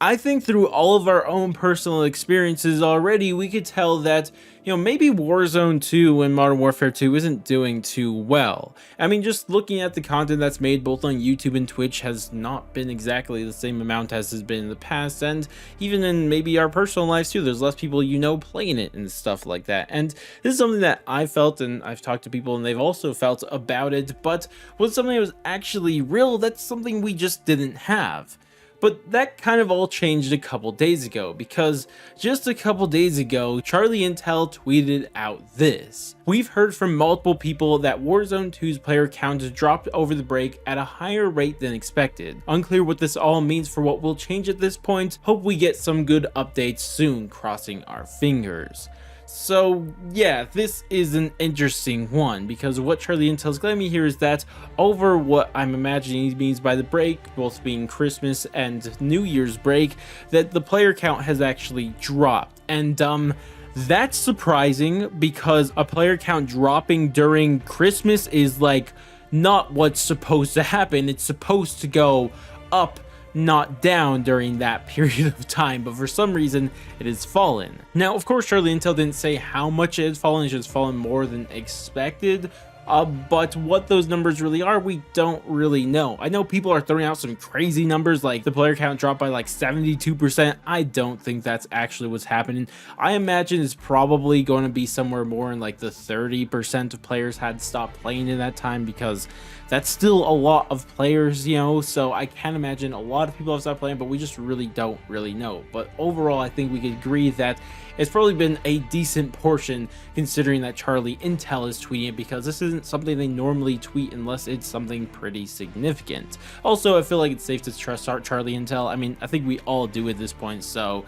I think through all of our own personal experiences already, we could tell that, maybe Warzone 2 and Modern Warfare 2 isn't doing too well. I mean, just looking at the content that's made both on YouTube and Twitch has not been exactly the same amount as has been in the past, and even in maybe our personal lives too, there's less people playing it and stuff like that. And this is something that I felt, and I've talked to people and they've also felt about it, but was something that was actually real, that's something we just didn't have. But that kind of all changed a couple days ago, because just a couple days ago, Charlie Intel tweeted out this. We've heard from multiple people that Warzone 2's player count has dropped over the break at a higher rate than expected. Unclear what this all means for what will change at this point. Hope we get some good updates soon, crossing our fingers. So yeah, this is an interesting one, because what Charlie Intel's claiming here is that over what I'm imagining he means by the break, both being Christmas and New Year's break, that the player count has actually dropped. And that's surprising, because a player count dropping during Christmas is like not what's supposed to happen. It's supposed to go up, not down during that period of time, but for some reason it has fallen. Now, of course, Charlie Intel didn't say how much it has fallen. It's just fallen more than expected. But what those numbers really are, we don't really know. I know people are throwing out some crazy numbers, like the player count dropped by like 72%. I don't think that's actually what's happening. I imagine it's probably going to be somewhere more in like the 30% of players had stopped playing in that time, because that's still a lot of players, so I can imagine a lot of people have stopped playing, but we just really don't know. But overall, I think we could agree that it's probably been a decent portion, considering that Charlie Intel is tweeting it, because this isn't something they normally tweet unless it's something pretty significant. Also, I feel like it's safe to trust Charlie Intel. I mean, I think we all do at this point, so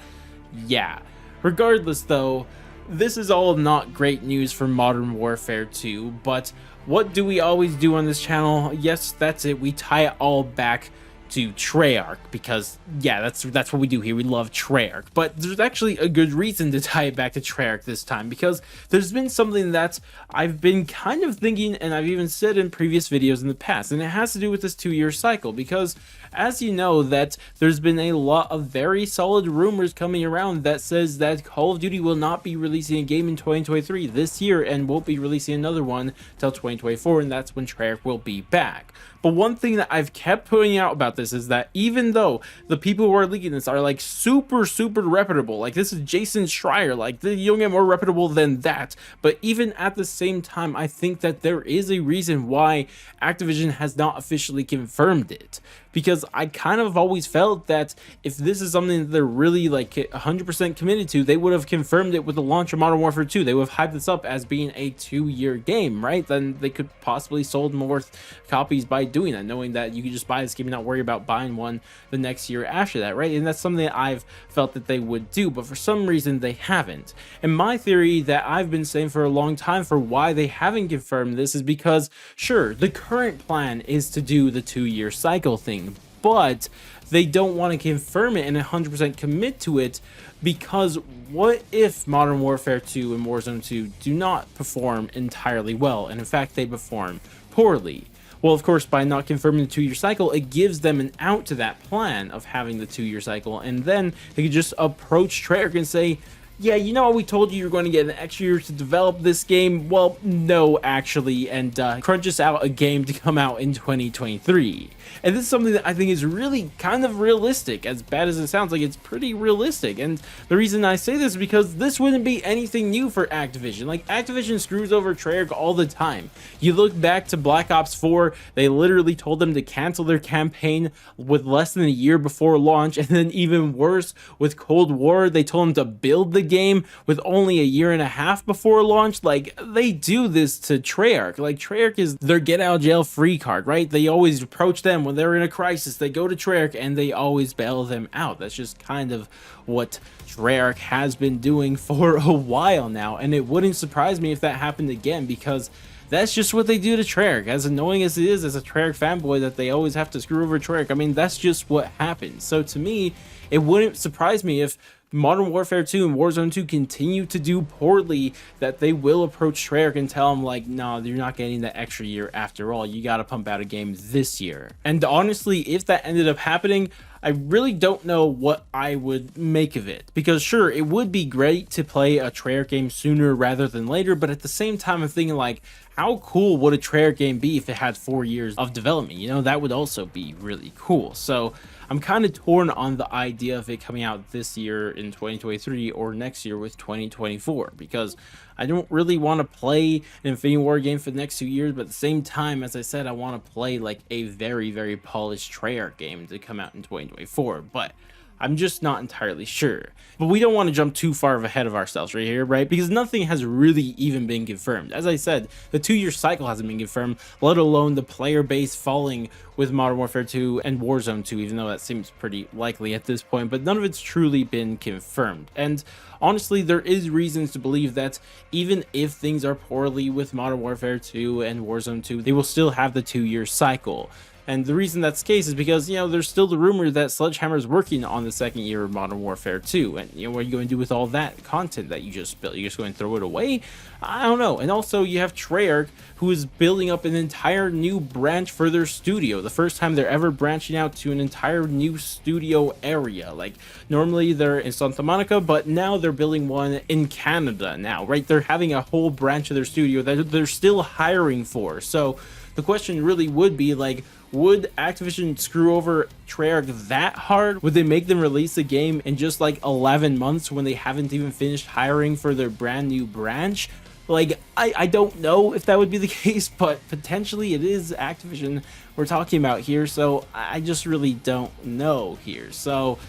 yeah. Regardless though, this is all not great news for Modern Warfare 2, but what do we always do on this channel? Yes, that's it. We tie it all back to Treyarch, because yeah, that's what we do here. We love Treyarch, but there's actually a good reason to tie it back to Treyarch this time, because there's been something that I've been kind of thinking, and I've even said in previous videos in the past, and it has to do with this 2-year cycle. Because as you know, that there's been a lot of very solid rumors coming around that says that Call of Duty will not be releasing a game in 2023 this year, and won't be releasing another one till 2024, and that's when Treyarch will be back. But one thing that I've kept putting out about this is that even though the people who are leaking this are like super reputable, like this is Jason Schreier, like you don't get more reputable than that, but even at the same time, I think that there is a reason why Activision has not officially confirmed it. Because I kind of always felt that if this is something that they're really like 100% committed to, they would have confirmed it with the launch of Modern Warfare 2. They would have hyped this up as being a 2-year game, right? Then they could possibly sold more copies by doing that, knowing that you could just buy this game and not worry about buying one the next year after that, right? And that's something that I've felt that they would do, but for some reason they haven't. And my theory that I've been saying for a long time for why they haven't confirmed this is because, sure, the current plan is to do the 2-year cycle thing, but they don't want to confirm it and 100% commit to it, because what if Modern Warfare 2 and Warzone 2 do not perform entirely well, and in fact they perform poorly? Well, of course, by not confirming the 2-year cycle, it gives them an out to that plan of having the 2-year cycle, and then they could just approach Treyarch and say, yeah, you know what, we told you you're going to get an extra year to develop this game. Well, no, actually, and crunch us out a game to come out in 2023. And this is something that I think is really kind of realistic. As bad as it sounds, like, it's pretty realistic. And the reason I say this is because this wouldn't be anything new for Activision. Like, Activision screws over Treyarch all the time. You look back to Black Ops 4, they literally told them to cancel their campaign with less than a year before launch. And then even worse, with Cold War, they told them to build the game with only a year and a half before launch. Like, they do this to Treyarch. Like, Treyarch is their get out of jail free card, right? They always approach them when they're in a crisis. They go to Treyarch and they always bail them out. That's just kind of what Treyarch has been doing for a while now, and it wouldn't surprise me if that happened again, because that's just what they do to Treyarch. As annoying as it is as a Treyarch fanboy that they always have to screw over Treyarch, I mean, that's just what happens. So to me, it wouldn't surprise me if Modern Warfare 2 and Warzone 2 continue to do poorly, that they will approach Treyarch and tell them, like, no, you're not getting that extra year after all. You got to pump out a game this year. And honestly, if that ended up happening, I really don't know what I would make of it, because sure, it would be great to play a Treyarch game sooner rather than later, but at the same time I'm thinking like, how cool would a Treyarch game be if it had 4 years of development? You know, that would also be really cool. So I'm kind of torn on the idea of it coming out this year in 2023 or next year with 2024, because I don't really want to play an Infinity War game for the next 2 years, but at the same time, as I said, I want to play like a very, very polished Treyarch game to come out in 2024, but I'm just not entirely sure. But we don't want to jump too far ahead of ourselves right here, right? Because nothing has really even been confirmed. As I said, the 2-year cycle hasn't been confirmed, let alone the player base falling with Modern Warfare 2 and Warzone 2, even though that seems pretty likely at this point, but none of it's truly been confirmed. And honestly, there is reasons to believe that even if things are poorly with Modern Warfare 2 and Warzone 2, they will still have the 2-year cycle. And the reason that's the case is because, you know, there's still the rumor that Sledgehammer is working on the 2nd year of Modern Warfare 2. And, you know, what are you going to do with all that content that you just built? You're just going to throw it away? I don't know. And also, you have Treyarch, who is building up an entire new branch for their studio. The first time they're ever branching out to an entire new studio area. Like, normally they're in Santa Monica, but now they're building one in Canada now, right? They're having a whole branch of their studio that they're still hiring for. So the question really would be, like, would Activision screw over Treyarch that hard? Would they make them release the game in just like 11 months when they haven't even finished hiring for their brand new branch? Like, I don't know if that would be the case, but potentially it is Activision we're talking about here, so I just really don't know here. So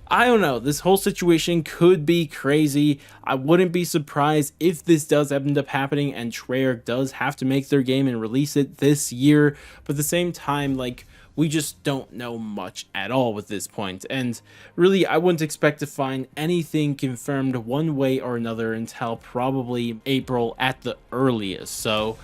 I don't know, this whole situation could be crazy. I wouldn't be surprised if this does end up happening and Treyarch does have to make their game and release it this year, but at the same time, like, we just don't know much at all with this point, and really I wouldn't expect to find anything confirmed one way or another until probably April at the earliest. So,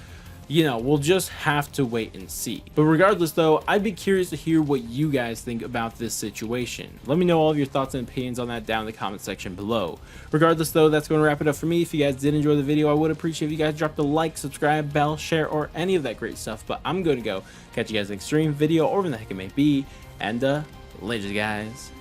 you know, we'll just have to wait and see. But regardless though, I'd be curious to hear what you guys think about this situation. Let me know all of your thoughts and opinions on that down in the comment section below. Regardless though, that's going to wrap it up for me. If you guys did enjoy the video, I would appreciate if you guys dropped a like, subscribe, bell, share, or any of that great stuff. But I'm going to go catch you guys next stream, video, or whatever the heck it may be. And later guys.